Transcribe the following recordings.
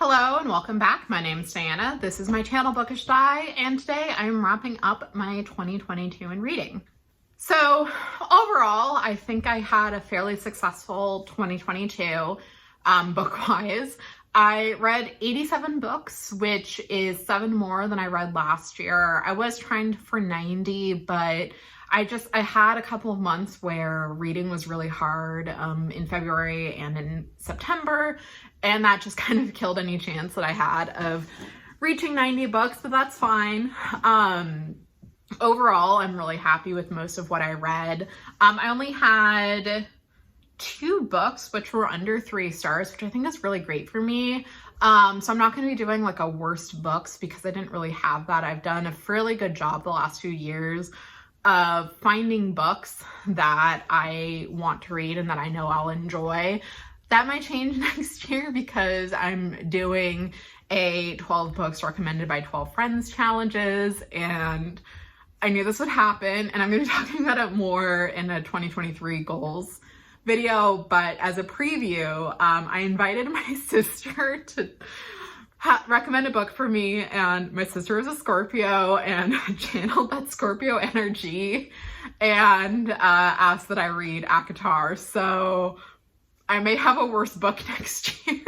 Hello and welcome back. My name is Diana. This is my channel Bookish Di, and today I'm wrapping up my 2022 in reading. So overall, I think I had a fairly successful 2022 book-wise. I read 87 books, which is 7 more than I read last year. I was trying for 90, but I had a couple of months where reading was really hard in February and in September, and that just kind of killed any chance that I had of reaching 90 books, but that's fine. Overall, I'm really happy with most of what I read. I only had 2 books which were under 3 stars, which I think is really great for me. So I'm not going to be doing like a worst books because I didn't really have that. I've done a fairly good job the last few years of finding books that I want to read and that I know I'll enjoy. That might change next year because I'm doing a 12 books recommended by 12 friends challenges, and I knew this would happen, and I'm going to be talking about it more in a 2023 goals video. But as a preview, I invited my sister to recommend a book for me, and my sister is a Scorpio and channeled that Scorpio energy and asked that I read ACOTAR. So I may have a worse book next year.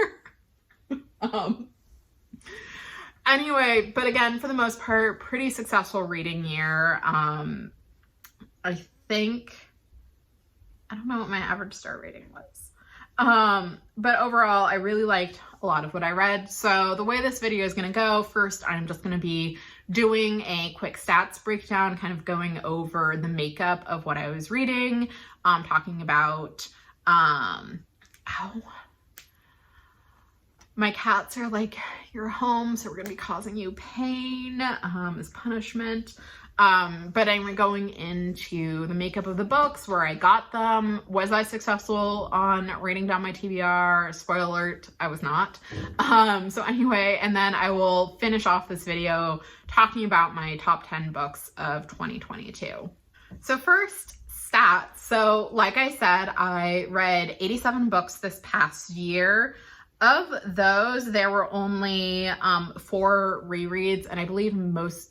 Anyway, but again, for the most part, pretty successful reading year. I think, I don't know what my average star rating was. But overall, I really liked a lot of what I read. So the way this video is going to go, first, I'm just going to be doing a quick stats breakdown, kind of going over the makeup of what I was reading, talking about, my cats are like, you're home, so we're going to be causing you pain as punishment. But I'm going into the makeup of the books, where I got them. Was I successful on writing down my TBR? Spoiler alert, I was not. So anyway, and then I will finish off this video talking about my top 10 books of 2022. So first, stats. So like I said, I read 87 books this past year. Of those, there were only 4 rereads, and I believe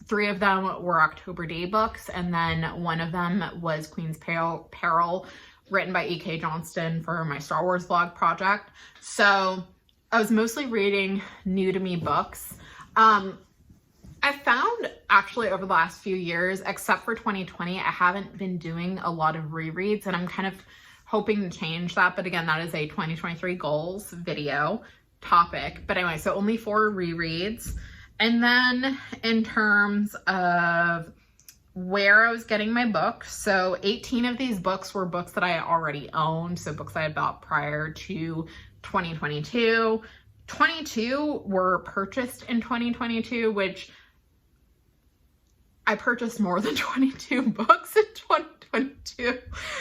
3 of them were October Day books, and then one of them was Queen's Peril, written by E.K. Johnston for my Star Wars vlog project. So I was mostly reading new to me books. I found actually over the last few years, except for 2020, I haven't been doing a lot of rereads, and I'm kind of hoping to change that. But again, that is a 2023 goals video topic. But anyway, so only 4 rereads. And then in terms of where I was getting my books, so 18 of these books were books that I already owned, so books I had bought prior to 2022. 22 were purchased in 2022, which I purchased more than 22 books in 2022,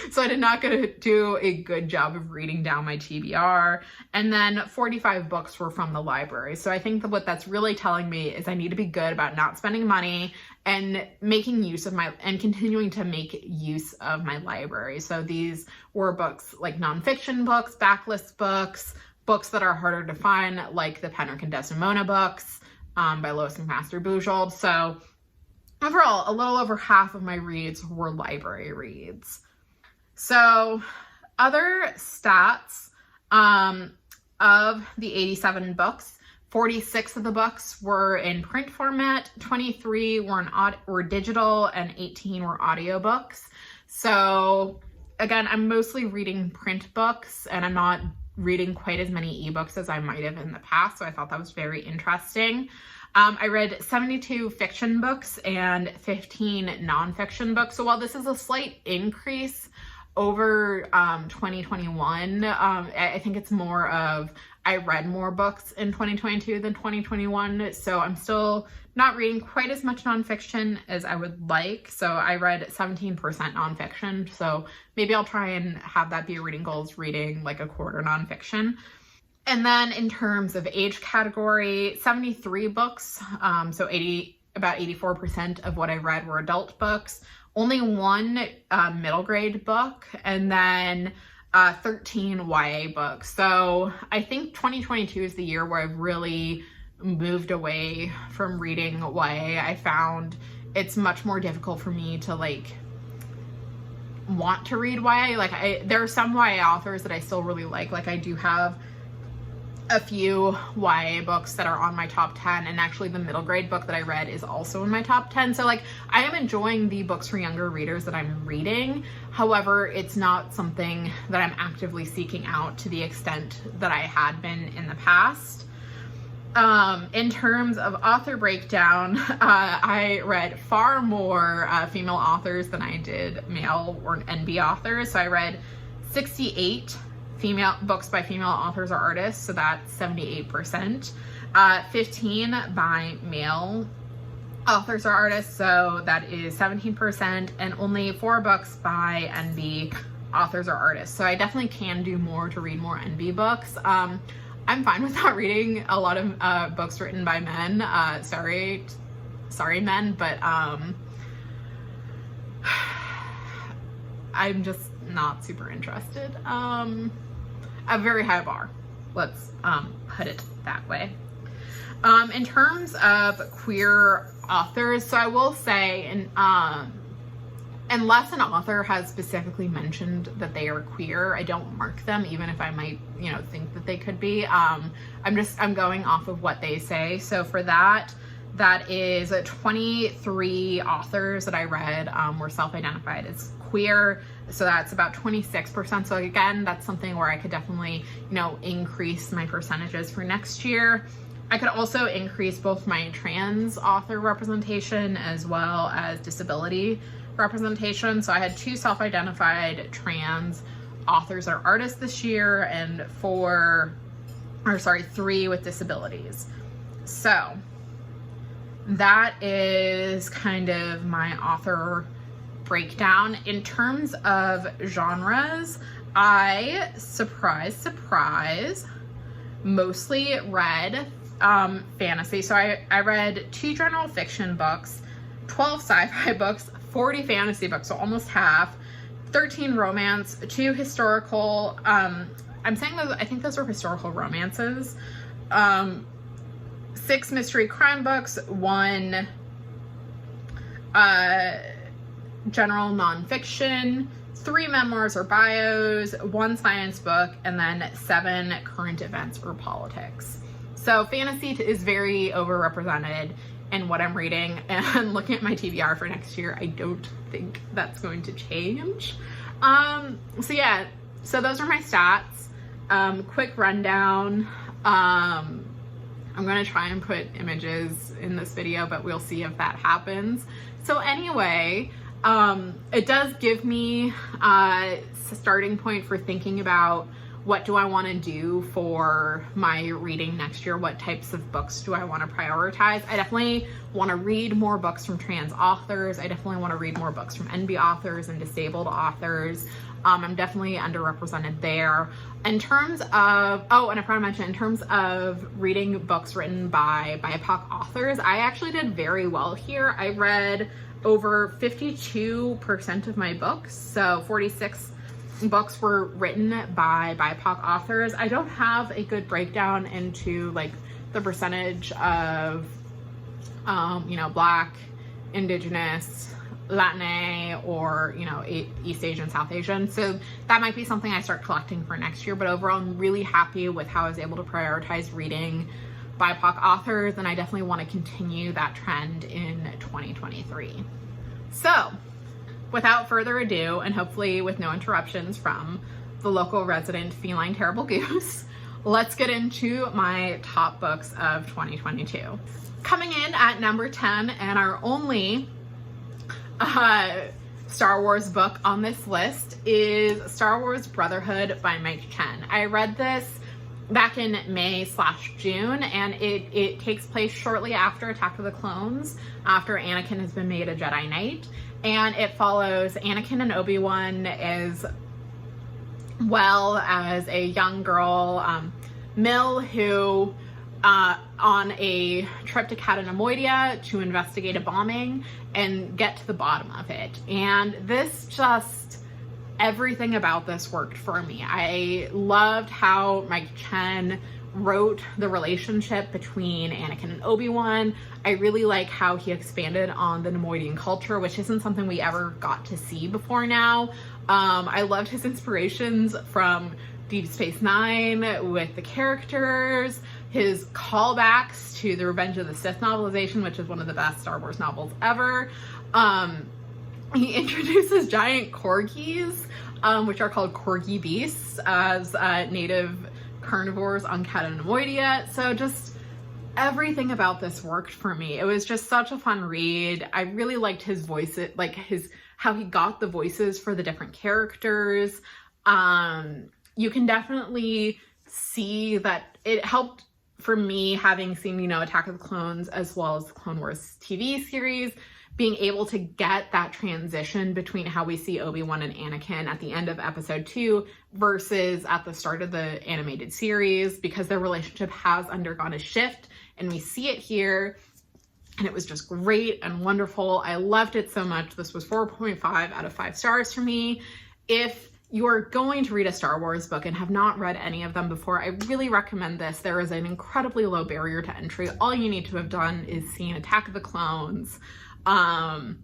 so I did not get to do a good job of reading down my TBR. And then 45 books were from the library. So I think that what that's really telling me is I need to be good about not spending money and making use of and continuing to make use of my library. So these were books like nonfiction books, backlist books, books that are harder to find, like the Penrick and Desdemona books by Lois McMaster-Bujold. So overall, a little over half of my reads were library reads. So other stats of the 87 books, 46 of the books were in print format, 23 were digital, and 18 were audiobooks. So again, I'm mostly reading print books, and I'm not reading quite as many ebooks as I might have in the past, so I thought that was very interesting. I read 72 fiction books and 15 nonfiction books. So while this is a slight increase over 2021, I think it's more of I read more books in 2022 than 2021. So I'm still not reading quite as much nonfiction as I would like. So I read 17% nonfiction. So maybe I'll try and have that be a reading goals, reading like a quarter nonfiction. And then in terms of age category, 73 books, so about 84% of what I read were adult books. Only 1 middle grade book, and then 13 YA books. So I think 2022 is the year where I've really moved away from reading YA. I found it's much more difficult for me to like want to read YA. Like there are some YA authors that I still really like. Like I do have a few YA books that are on my top 10, and actually the middle grade book that I read is also in my top 10. So like I am enjoying the books for younger readers that I'm reading. However, it's not something that I'm actively seeking out to the extent that I had been in the past. In terms of author breakdown, I read far more female authors than I did male or NB authors. So I read 68 female books by female authors or artists, so that's 78%. 15 by male authors or artists, so that is 17%, and only 4 books by NB authors or artists. So I definitely can do more to read more NB books. I'm fine with not reading a lot of books written by men. Sorry men, but I'm just not super interested. A very high bar, let's put it that way. In terms of queer authors, so I will say, unless an author has specifically mentioned that they are queer, I don't mark them, even if I might, think that they could be. I'm going off of what they say. So for that is 23 authors that I read were self-identified as queer. So that's about 26%. So again, that's something where I could definitely, increase my percentages for next year. I could also increase both my trans author representation as well as disability representation. So I had 2 self-identified trans authors or artists this year, and 3 with disabilities. So that is kind of my author breakdown. In terms of genres, I, surprise, mostly read fantasy. So I read 2 general fiction books, 12 sci-fi books, 40 fantasy books, so almost half, 13 romance, 2 historical, I'm saying those, I think those were historical romances, 6 mystery crime books, 1 general nonfiction, 3 memoirs or bios, 1 science book, and then 7 current events or politics. So fantasy is very overrepresented in what I'm reading, and looking at my TBR for next year, I don't think that's going to change. So yeah, so those are my stats. Quick rundown. I'm gonna try and put images in this video, but we'll see if that happens. So anyway, it does give me a starting point for thinking about what do I want to do for my reading next year? What types of books do I want to prioritize? I definitely want to read more books from trans authors. I definitely want to read more books from NB authors and disabled authors. I'm definitely underrepresented there. In terms of, and I forgot to mention, in terms of reading books written by BIPOC authors, I actually did very well here. I read over 52% of my books, so 46 books were written by BIPOC authors. I don't have a good breakdown into like the percentage of, Black, Indigenous, Latina, or, East Asian, South Asian. So that might be something I start collecting for next year. But overall, I'm really happy with how I was able to prioritize reading BIPOC authors, and I definitely want to continue that trend in 2023. So without further ado, and hopefully with no interruptions from the local resident feline terrible goose, let's get into my top books of 2022. Coming in at number 10, and our only Star Wars book on this list, is Star Wars Brotherhood by Mike Chen. I read this back in May/June, and it takes place shortly after Attack of the Clones, after Anakin has been made a Jedi Knight. And it follows Anakin and Obi-Wan as well as a young girl, Mill, who on a trip to Catanamoidia to investigate a bombing and get to the bottom of it. And this just everything about this worked for me. I loved how Mike Chen wrote the relationship between Anakin and Obi-Wan. I really like how he expanded on the Neimoidian culture, which isn't something we ever got to see before now. I loved his inspirations from Deep Space Nine with the characters, his callbacks to the Revenge of the Sith novelization, which is one of the best Star Wars novels ever. He introduces giant corgis, which are called corgi beasts, as native carnivores on Cata Neimoidia. So just everything about this worked for me. It was just such a fun read. I really liked his voice, like how he got the voices for the different characters. You can definitely see that it helped for me, having seen, you know, Attack of the Clones as well as the Clone Wars TV series, being able to get that transition between how we see Obi-Wan and Anakin at the end of episode 2 versus at the start of the animated series, because their relationship has undergone a shift and we see it here. And it was just great and wonderful. I loved it so much. This was 4.5 out of 5 stars for me. If you're going to read a Star Wars book and have not read any of them before, I really recommend this. There is an incredibly low barrier to entry. All you need to have done is seen Attack of the Clones, and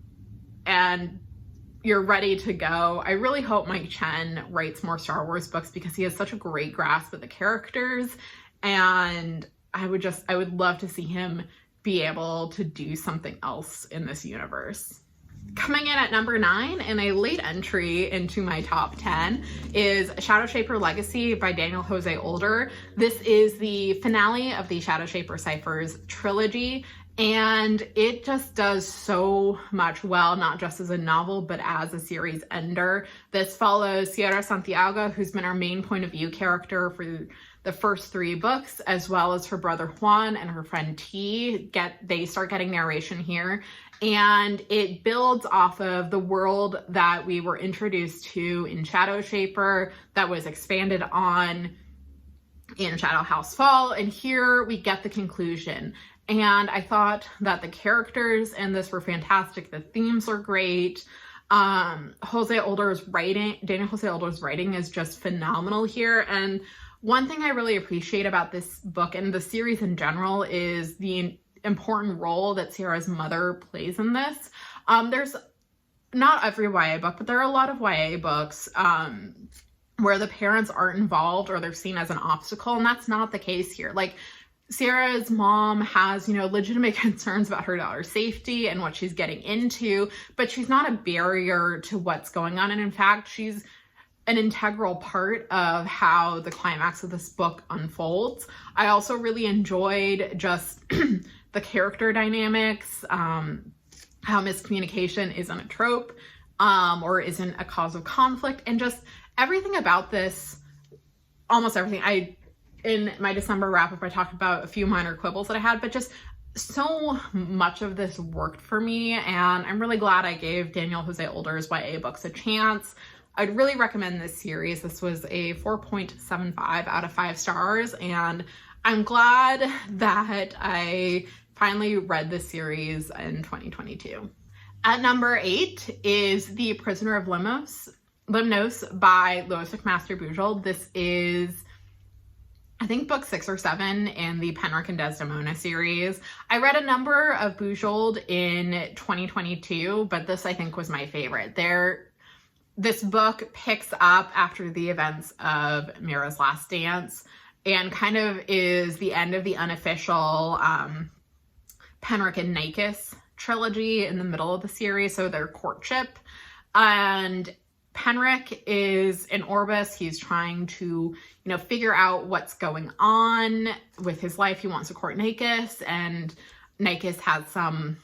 you're ready to go. I really hope Mike Chen writes more Star Wars books because he has such a great grasp of the characters, and I would love to see him be able to do something else in this universe. Coming in at number 9 and a late entry into my top 10 is Shadow Shaper Legacy by Daniel Jose Older. This is the finale of the Shadow Shaper Ciphers trilogy, and it just does so much well, not just as a novel, but as a series ender. This follows Sierra Santiago, who's been our main point of view character for the first 3 books, as well as her brother Juan and her friend T. They start getting narration here, and it builds off of the world that we were introduced to in Shadow Shaper, that was expanded on in Shadow House Fall, and here we get the conclusion. And I thought that the characters in this were fantastic. The themes are great. Daniel Jose Older's writing is just phenomenal here. And one thing I really appreciate about this book and the series in general is the important role that Sierra's mother plays in this. There's not every YA book, but there are a lot of YA books where the parents aren't involved or they're seen as an obstacle, and that's not the case here. Like, Sierra's mom has, legitimate concerns about her daughter's safety and what she's getting into, but she's not a barrier to what's going on. And in fact, she's an integral part of how the climax of this book unfolds. I also really enjoyed just the character dynamics, how miscommunication isn't a trope, or isn't a cause of conflict, and just everything about this, almost everything. In my December wrap-up, I talked about a few minor quibbles that I had, but just so much of this worked for me, and I'm really glad I gave Daniel Jose Older's YA books a chance. I'd really recommend this series. This was a 4.75 out of 5 stars, and I'm glad that I finally read this series in 2022. At number 8 is The Prisoner of Limnos by Lois McMaster Bujold. This is, I think, book 6 or 7 in the Penric and Desdemona series. I read a number of Bujold in 2022, but this I think was my favorite. This book picks up after the events of Mira's Last Dance and kind of is the end of the unofficial Penric and Nikis trilogy in the middle of the series, so their courtship. And Penric is in Orbis. He's trying to, figure out what's going on with his life. He wants to court Nikis, and Nikis has some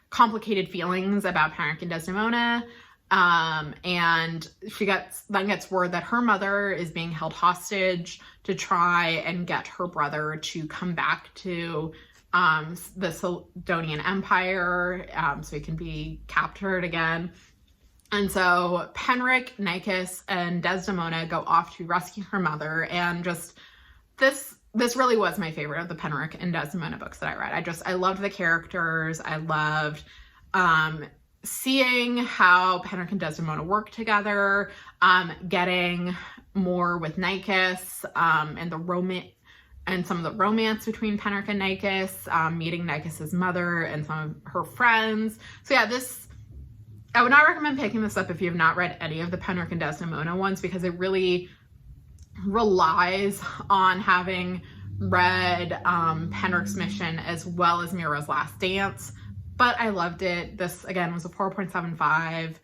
complicated feelings about Penric and Desdemona. And she then gets word that her mother is being held hostage to try and get her brother to come back to the Sidonian Empire, so he can be captured again. And so Penric, Nikis, and Desdemona go off to rescue her mother, and just this really was my favorite of the Penric and Desdemona books that I read. I loved the characters. I loved seeing how Penric and Desdemona work together, getting more with Nycus, and the romance, and some of the romance between Penric and Nycus, meeting Nycus's mother and some of her friends. So yeah, I would not recommend picking this up if you have not read any of the Penric and Desdemona ones, because it really relies on having read Penric's Mission as well as Mira's Last Dance. But I loved it. This, again, was a 4.75.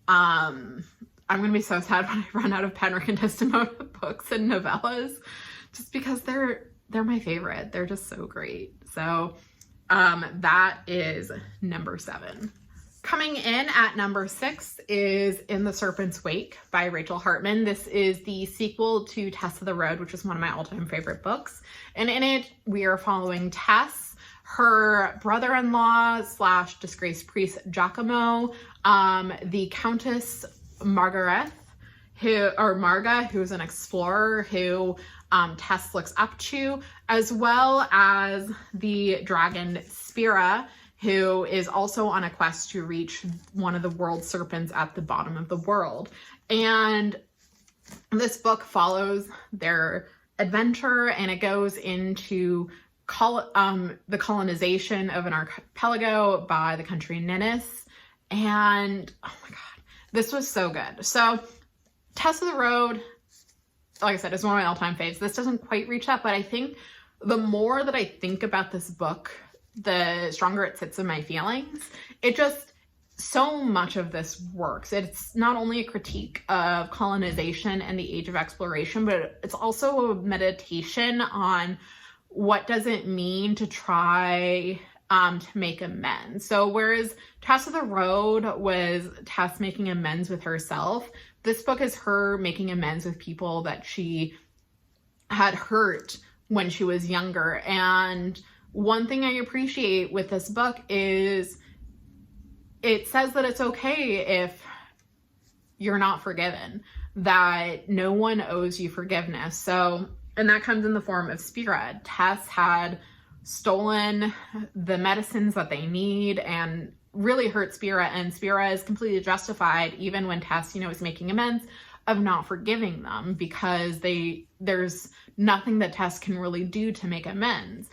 I'm going to be so sad when I run out of Penric and Desdemona books and novellas, just because they're my favorite. They're just so great. So that is number 7. Coming in at number 6 is In the Serpent's Wake by Rachel Hartman. This is the sequel to Tess of the Road, which is one of my all-time favorite books. And in it, we are following Tess, her brother-in-law / disgraced priest Giacomo, the Countess Marga, who's an explorer who Tess looks up to, as well as the dragon Spira, who is also on a quest to reach one of the world serpents at the bottom of the world. And this book follows their adventure, and it goes into the colonization of an archipelago by the country Ninnis. And oh my god, this was so good. So Tess of the Road, like I said, is one of my all-time faves. This doesn't quite reach that, but I think the more that I think about this book, the stronger it sits in my feelings. So much of this works. It's not only a critique of colonization and the age of exploration, but it's also a meditation on what does it mean to try to make amends. So whereas Tess of the Road was Tess making amends with herself, this book is her making amends with people that she had hurt when she was younger. And one thing I appreciate with this book is it says that it's okay if you're not forgiven, that no one owes you forgiveness. So, and that comes in the form of Spira. Tess had stolen the medicines that they need and really hurt Spira, and Spira is completely justified, even when Tess, is making amends, of not forgiving them, because there's nothing that Tess can really do to make amends.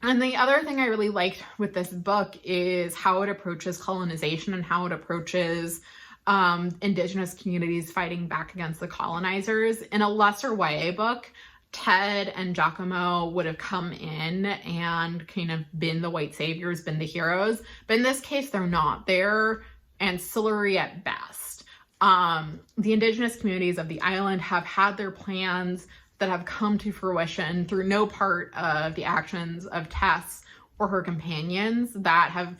And the other thing I really liked with this book is how it approaches colonization and how it approaches Indigenous communities fighting back against the colonizers. In a lesser YA book, Ted and Giacomo would have come in and kind of been the white saviors, been the heroes. But in this case, they're not. They're ancillary at best. The Indigenous communities of the island have had their plans that have come to fruition through no part of the actions of Tess or her companions that have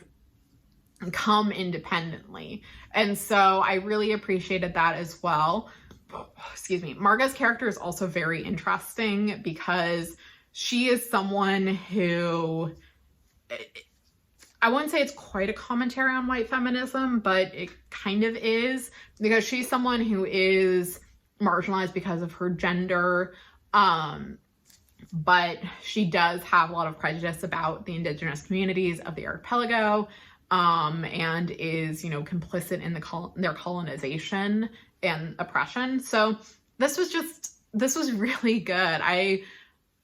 come independently. And so I really appreciated that as well. Excuse me. Marga's character is also very interesting because she is someone who, I wouldn't say it's quite a commentary on white feminism, but it kind of is, because she's someone who is marginalized because of her gender, but she does have a lot of prejudice about the Indigenous communities of the archipelago, and is, complicit in their colonization and oppression. So this was really good. I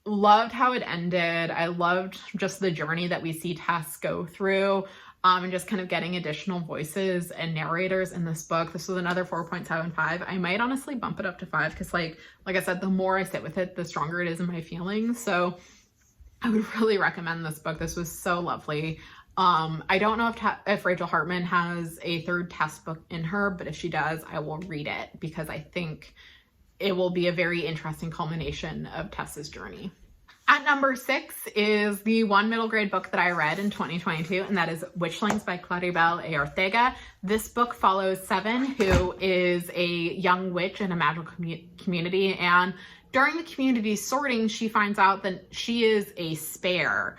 loved how it ended. I loved just the journey that we see Tess go through, and just kind of getting additional voices and narrators in this book. This was another 4.75. I might honestly bump it up to 5 because like I said, the more I sit with it, the stronger it is in my feelings. So I would really recommend this book. This was so lovely. I don't know if Rachel Hartman has a third Tess book in her, but if she does, I will read it because I think it will be a very interesting culmination of Tess's journey. At number 6 is the one middle grade book that I read in 2022, and that is Witchlings by Claudia y Ortega. This book follows Seven, who is a young witch in a magical community, and during the community sorting, she finds out that she is a spare.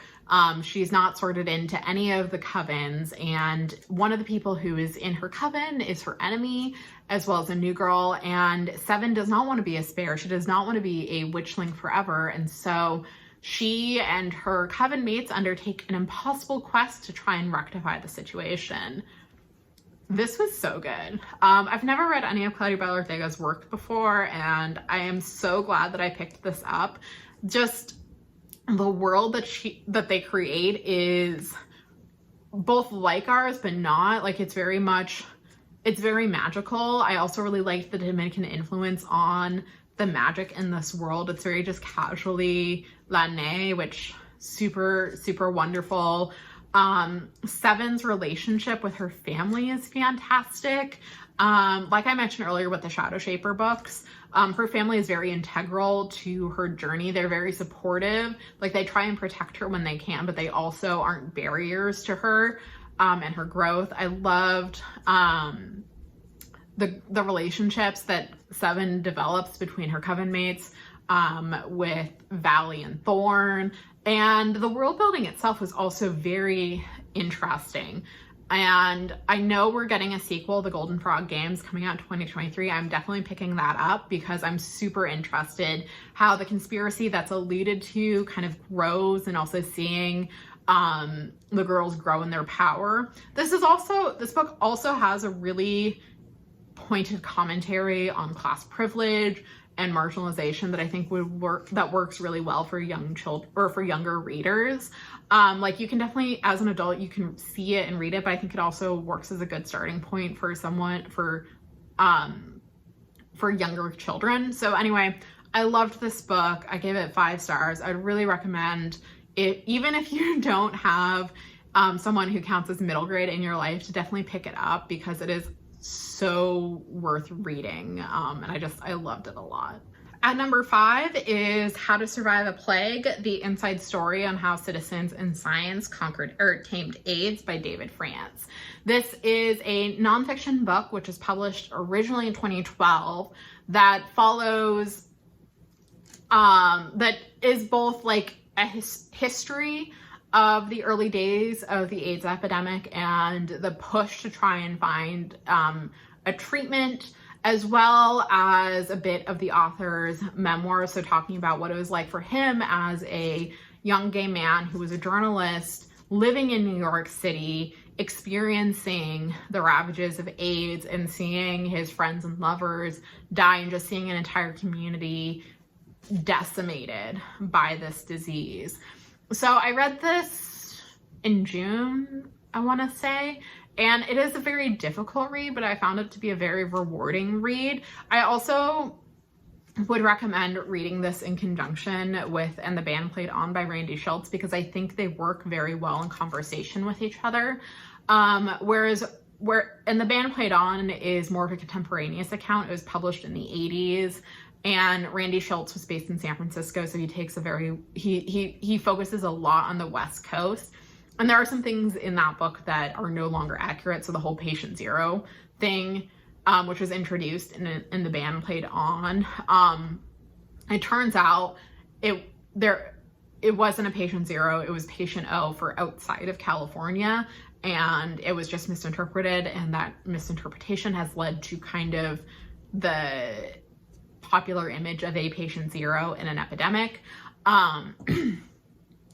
She's not sorted into any of the covens, and one of the people who is in her coven is her enemy, as well as a new girl, and Seven does not want to be a spare. She does not want to be a witchling forever, and so she and her coven mates undertake an impossible quest to try and rectify the situation. This was so good. I've never read any of Claudia Ortega's work before, and I am so glad that I picked this up. Just the world that they create is both like ours, but not. Like, it's very magical. I also really liked the Dominican influence on the magic in this world. It's very just casually Latinx, which super, super wonderful. Seven's relationship with her family is fantastic. Like I mentioned earlier with the Shadow Shaper books, her family is very integral to her journey. They're very supportive. Like, they try and protect her when they can, but they also aren't barriers to her and her growth. I loved the relationships that Seven develops between her coven mates, with Valley and Thorn. And the world building itself was also very interesting. And I know we're getting a sequel, The Golden Frog Games, coming out in 2023. I'm definitely picking that up because I'm super interested how the conspiracy that's alluded to kind of grows, and also seeing the girls grow in their power. This book also has a really pointed commentary on class privilege and marginalization that I think works really well for young children or for younger readers. Like, you can definitely, as an adult, you can see it and read it, but I think it also works as a good starting point for younger children. So anyway, I loved this book. I gave it 5 stars. I'd really recommend it, even if you don't have someone who counts as middle grade in your life, to definitely pick it up because it is so worth reading. And I loved it a lot. At number 5 is How to Survive a Plague, the inside story on how citizens and science tamed AIDS by David France. This is a nonfiction book which was published originally in 2012 that follows, that is both like a history of the early days of the AIDS epidemic and the push to try and find a treatment, as well as a bit of the author's memoir. So talking about what it was like for him as a young gay man who was a journalist living in New York City, experiencing the ravages of AIDS and seeing his friends and lovers die, and just seeing an entire community decimated by this disease. So I read this in June, I want to say, and it is a very difficult read, but I found it to be a very rewarding read. I also would recommend reading this in conjunction with And the Band Played On by Randy Schultz, because I think they work very well in conversation with each other. And The Band Played On is more of a contemporaneous account. It was published in the 80s. And Randy Schultz was based in San Francisco, so he takes he focuses a lot on the West Coast. And there are some things in that book that are no longer accurate. So the whole patient zero thing, which was introduced in The Band Played On, it turns out it wasn't a patient zero, it was patient O for outside of California. And it was just misinterpreted, and that misinterpretation has led to kind of the popular image of a patient zero in an epidemic.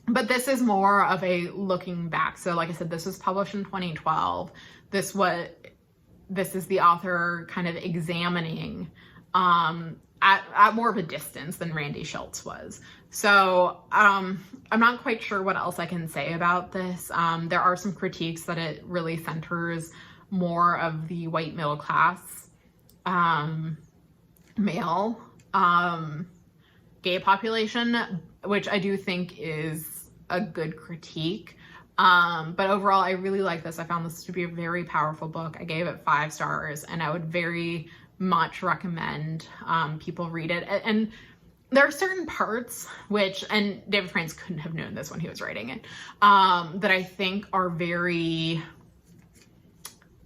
But this is more of a looking back. So like I said, this was published in 2012. This is the author kind of examining at more of a distance than Randy Schultz was. So I'm not quite sure what else I can say about this. There are some critiques that it really centers more of the white middle class male gay population, which I do think is a good critique. But overall, I really like this. I found this to be a very powerful book. I gave it 5 stars, and I would very much recommend people read it. And there are certain parts and David France couldn't have known this when he was writing it, that I think are very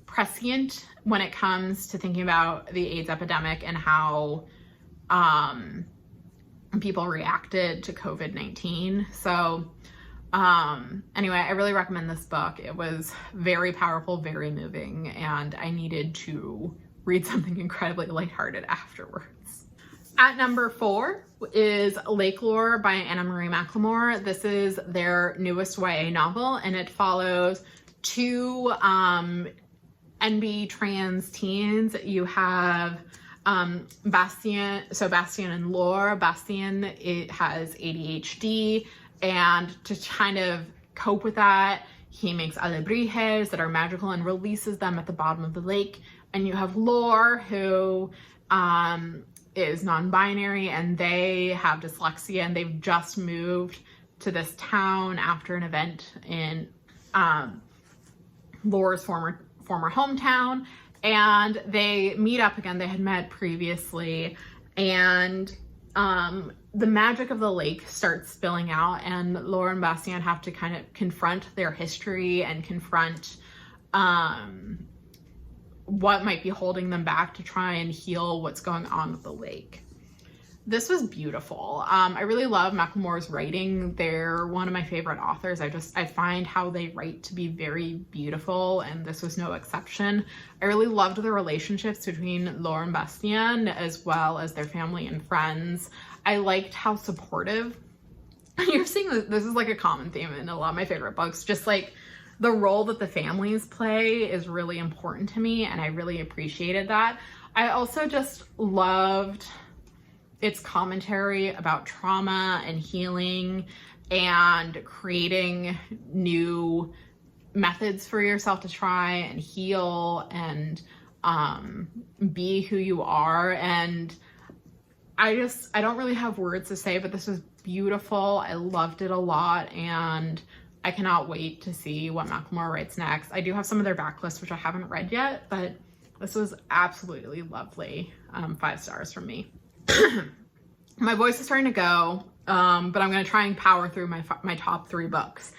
prescient when it comes to thinking about the AIDS epidemic and how people reacted to COVID-19. So anyway, I really recommend this book. It was very powerful, very moving, and I needed to read something incredibly lighthearted afterwards. At number 4 is Lake Lore by Anna Marie McLemore. This is their newest YA novel, and it follows 2 NB trans teens. You have Bastien and Laure. Bastien, it has ADHD, and to kind of cope with that, he makes alebrijes that are magical and releases them at the bottom of the lake. And you have Laure, who is non-binary, and they have dyslexia, and they've just moved to this town after an event in Laure's former hometown, and they meet up again. They had met previously, and the magic of the lake starts spilling out, and Laure and Bastien have to kind of confront their history and confront what might be holding them back to try and heal what's going on with the lake. This was beautiful. I really love Macklemore's writing. They're one of my favorite authors. I find how they write to be very beautiful, and this was no exception. I really loved the relationships between Laure and Bastien, as well as their family and friends. I liked how supportive. You're seeing this is like a common theme in a lot of my favorite books. Just like the role that the families play is really important to me, and I really appreciated that. I also just loved its commentary about trauma and healing and creating new methods for yourself to try and heal and be who you are. And I don't really have words to say, but this was beautiful. I loved it a lot, and I cannot wait to see what Macklemore writes next. I do have some of their backlist, which I haven't read yet, but this was absolutely lovely. 5 stars from me. My voice is starting to go, but I'm going to try and power through my top 3 books.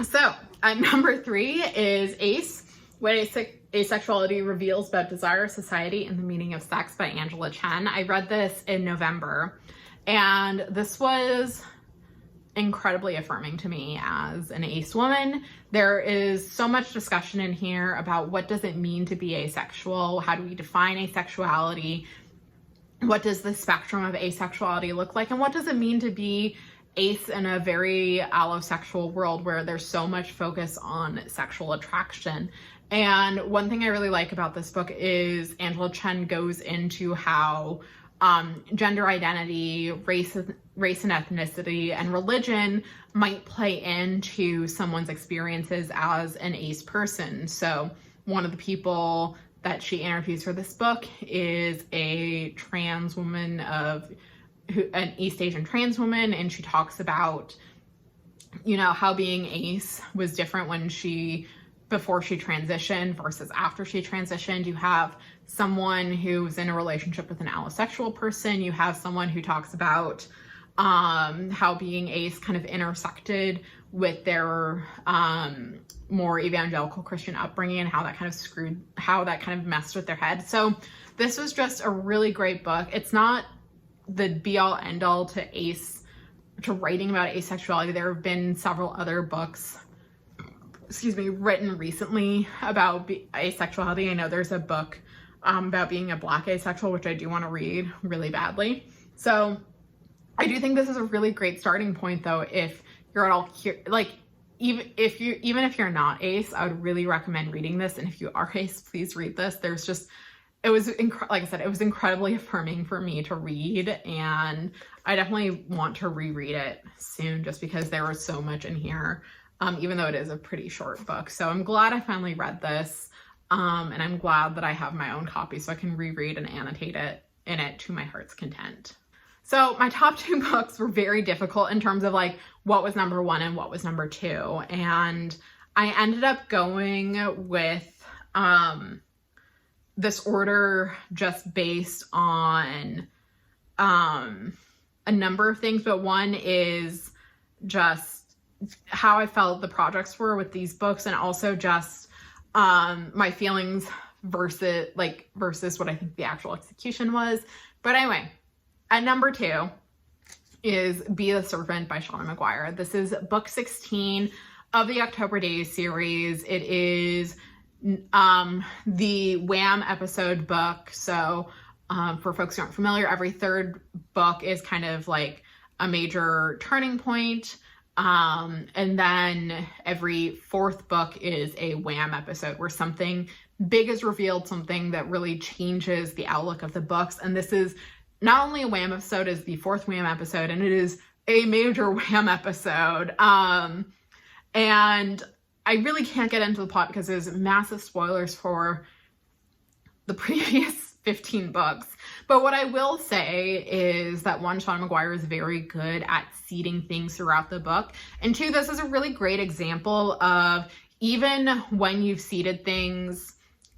So, at number 3 is Ace, What Asexuality Reveals About Desire, Society, and the Meaning of Sex by Angela Chen. I read this in November, and this was incredibly affirming to me as an ace woman. There is so much discussion in here about what does it mean to be asexual? How do we define asexuality? What does the spectrum of asexuality look like? And what does it mean to be ace in a very allosexual world where there's so much focus on sexual attraction? And one thing I really like about this book is Angela Chen goes into how gender identity, race and ethnicity, and religion might play into someone's experiences as an ace person. So one of the people that she interviews for this book is a trans woman an East Asian trans woman, and she talks about, how being ace was different before she transitioned versus after she transitioned. You have someone who's in a relationship with an allosexual person. You have someone who talks about how being ace kind of intersected with their more evangelical Christian upbringing, and how that kind of messed with their head. So this was just a really great book. It's not the be all end all to writing about asexuality. There have been several other books, written recently about asexuality. I know there's a book about being a Black asexual, which I do want to read really badly. So I do think this is a really great starting point, though, if you're at all even if you're not ace, I would really recommend reading this. And if you are ace, please read this. It was like I said, it was incredibly affirming for me to read, and I definitely want to reread it soon, just because there was so much in here, even though it is a pretty short book. So I'm glad I finally read this, and I'm glad that I have my own copy so I can reread and annotate it to my heart's content. So my top 2 books were very difficult in terms of what was number 1 and what was number 2. And I ended up going with this order just based on a number of things. But one is just how I felt the projects were with these books, and also just my feelings versus what I think the actual execution was. But anyway, at number 2 is Be the Serpent by Shauna Mcguire. This is book 16 of the October Days series. It is the Wham episode book. So for folks who aren't familiar, every 3rd book is kind of like a major turning point. And then every 4th book is a Wham episode where something Big has revealed something that really changes the outlook of the books. And this is not only a Wham episode, it's the 4th Wham episode, and it is a major Wham episode. And I really can't get into the plot because there's massive spoilers for the previous 15 books. But what I will say is that 1, Sean Mcguire is very good at seeding things throughout the book. And 2, this is a really great example of even when you've seeded things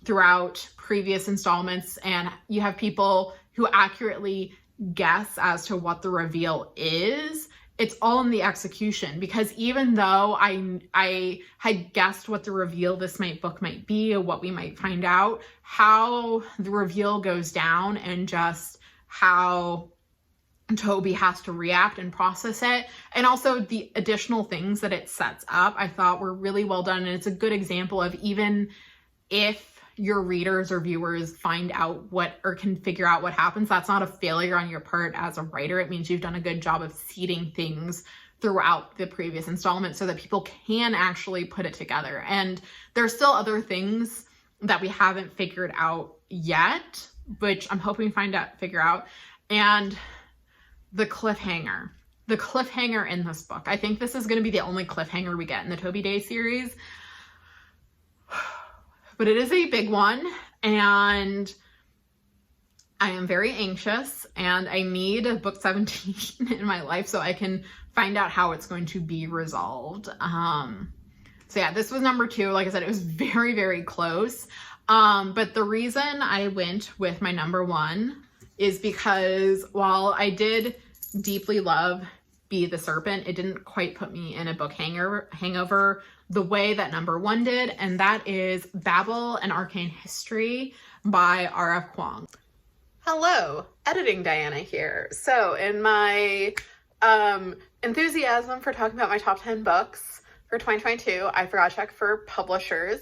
throughout previous installments and you have people who accurately guess as to what the reveal is, it's all in the execution. Because even though I had guessed what the reveal this book might be or what we might find out, how the reveal goes down and just how Toby has to react and process it, and also the additional things that it sets up, I thought were really well done. And it's a good example of, even if your readers or viewers find out what, or can figure out what happens, that's not a failure on your part as a writer. It means you've done a good job of seeding things throughout the previous installment so that people can actually put it together. And there's still other things that we haven't figured out yet, which I'm hoping to figure out. And the cliffhanger in this book. I think this is going to be the only cliffhanger we get in the Toby Day series. But it is a big one, and I am very anxious, and I need a book 17 in my life so I can find out how it's going to be resolved. So yeah, this was number 2. Like I said, it was very, very close. But the reason I went with my number 1 is because while I did deeply love Be the Serpent, it didn't quite put me in a book hangover the way that number 1 did, and that is Babel, An Arcane History by R.F. Kuang. Hello, Editing Diana here. So in my enthusiasm for talking about my top 10 books for 2022, I forgot to check for publishers.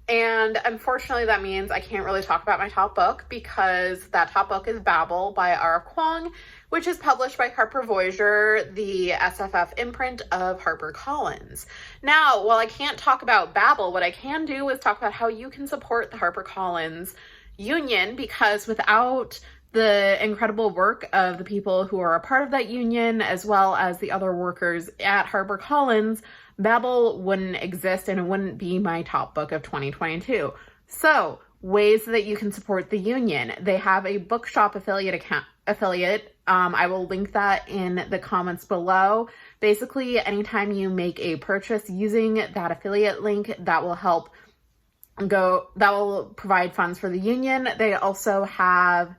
And unfortunately, that means I can't really talk about my top book because that top book is Babel by R.F. Kuang, which is published by Harper Voyager, the SFF imprint of HarperCollins. Now, while I can't talk about Babel, what I can do is talk about how you can support the HarperCollins union, because without the incredible work of the people who are a part of that union, as well as the other workers at HarperCollins, Babel wouldn't exist and it wouldn't be my top book of 2022. So, ways that you can support the union. They have a bookshop affiliate. I will link that in the comments below. Basically, anytime you make a purchase using that affiliate link, that will provide funds for the union. They also have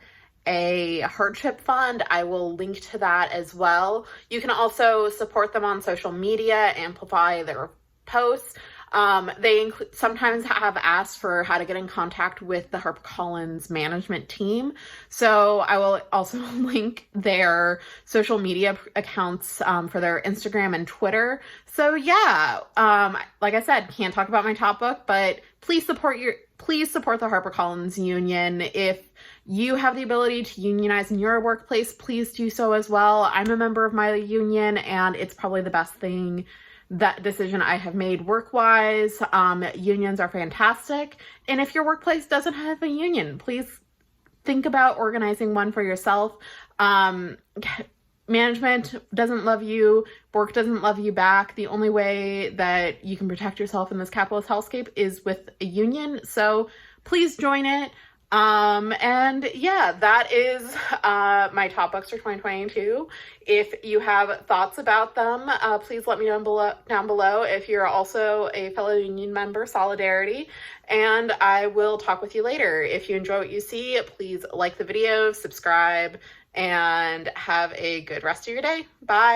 a hardship fund. I will link to that as well. You can also support them on social media, amplify their posts. They sometimes have asked for how to get in contact with the HarperCollins management team. So I will also link their social media accounts for their Instagram and Twitter. So yeah, like I said, can't talk about my top book, but please support the HarperCollins union. If you have the ability to unionize in your workplace, please do so as well. I'm a member of my union, and it's probably the best decision I have made work-wise. Unions are fantastic. And if your workplace doesn't have a union, please think about organizing one for yourself. Management doesn't love you. Work doesn't love you back. The only way that you can protect yourself in this capitalist hellscape is with a union. So please join it. And yeah, that is my top books for 2022. If you have thoughts about them, please let me know down below. If you're also a fellow union member, solidarity, and I will talk with you later. If you enjoy what you see, please like the video, subscribe, and have a good rest of your day. Bye.